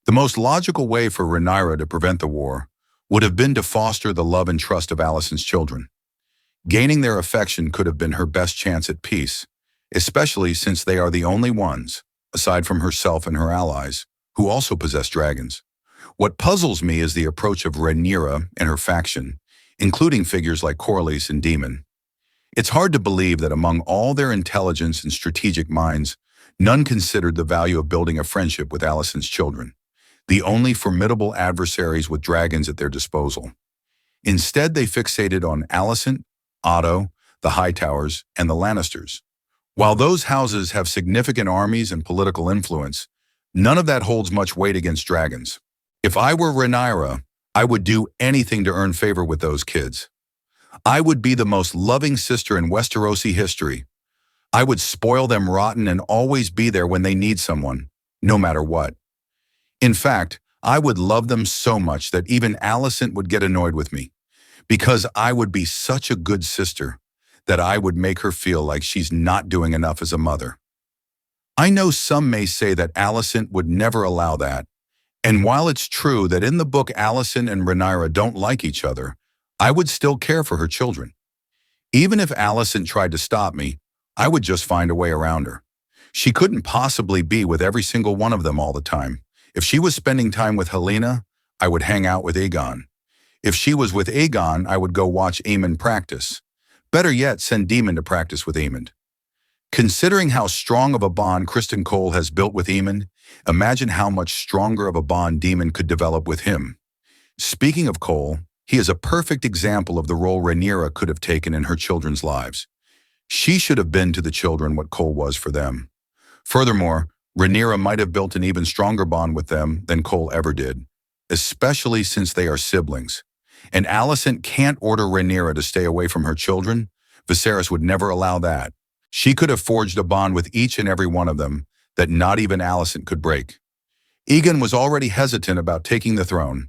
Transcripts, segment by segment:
The most logical way for Rhaenyra to prevent the war would have been to foster the love and trust of Alicent's children. Gaining their affection could have been her best chance at peace, especially since they are the only ones, aside from herself and her allies, who also possess dragons. What puzzles me is the approach of Rhaenyra and her faction, including figures like Corlys and Daemon. It's hard to believe that among all their intelligence and strategic minds, none considered the value of building a friendship with Alicent's children, the only formidable adversaries with dragons at their disposal. Instead, they fixated on Alicent, Otto, the Hightowers, and the Lannisters. While those houses have significant armies and political influence, none of that holds much weight against dragons. If I were Rhaenyra, I would do anything to earn favor with those kids. I would be the most loving sister in Westerosi history. I would spoil them rotten and always be there when they need someone, no matter what. In fact, I would love them so much that even Alicent would get annoyed with me, because I would be such a good sister that I would make her feel like she's not doing enough as a mother. I know some may say that Alicent would never allow that, and while it's true that in the book Alicent and Rhaenyra don't like each other, I would still care for her children. Even if Alicent tried to stop me, I would just find a way around her. She couldn't possibly be with every single one of them all the time. If she was spending time with Helaena, I would hang out with Aegon. If she was with Aegon, I would go watch Aemond practice. Better yet, send Daemon to practice with Aemond. Considering how strong of a bond Criston Cole has built with Aemond, imagine how much stronger of a bond Daemon could develop with him. Speaking of Cole, he is a perfect example of the role Rhaenyra could have taken in her children's lives. She should have been to the children what Cole was for them. Furthermore, Rhaenyra might have built an even stronger bond with them than Cole ever did, especially since they are siblings. And Alicent can't order Rhaenyra to stay away from her children. Viserys would never allow that. She could have forged a bond with each and every one of them that not even Alicent could break. Aegon was already hesitant about taking the throne.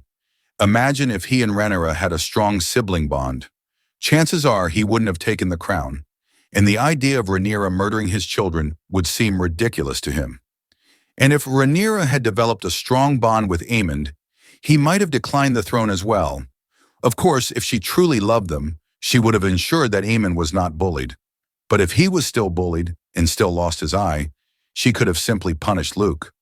Imagine if he and Rhaenyra had a strong sibling bond. Chances are he wouldn't have taken the crown, and the idea of Rhaenyra murdering his children would seem ridiculous to him. And if Rhaenyra had developed a strong bond with Aemond, he might have declined the throne as well. Of course, if she truly loved them, she would have ensured that Aemond was not bullied. But if he was still bullied and still lost his eye, she could have simply punished Luke.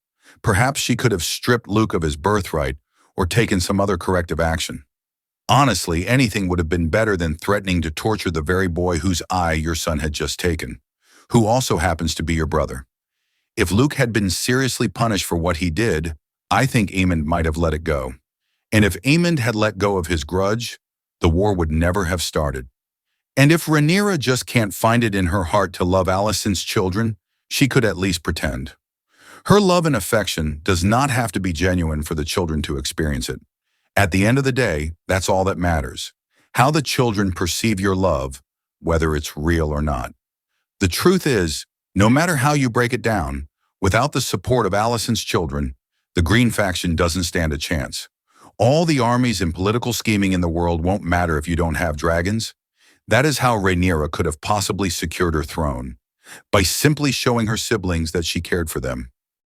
Perhaps she could have stripped Luke of his birthright or taken some other corrective action. Honestly, anything would have been better than threatening to torture the very boy whose eye your son had just taken, who also happens to be your brother. If Luke had been seriously punished for what he did, I think Aemond might have let it go. And if Aemond had let go of his grudge, the war would never have started. And if Rhaenyra just can't find it in her heart to love Alicent's children, she could at least pretend. Her love and affection does not have to be genuine for the children to experience it. At the end of the day, that's all that matters. How the children perceive your love, whether it's real or not. The truth is, no matter how you break it down, without the support of Alicent's children, the Green faction doesn't stand a chance. All the armies and political scheming in the world won't matter if you don't have dragons. That is how Rhaenyra could have possibly secured her throne, by simply showing her siblings that she cared for them.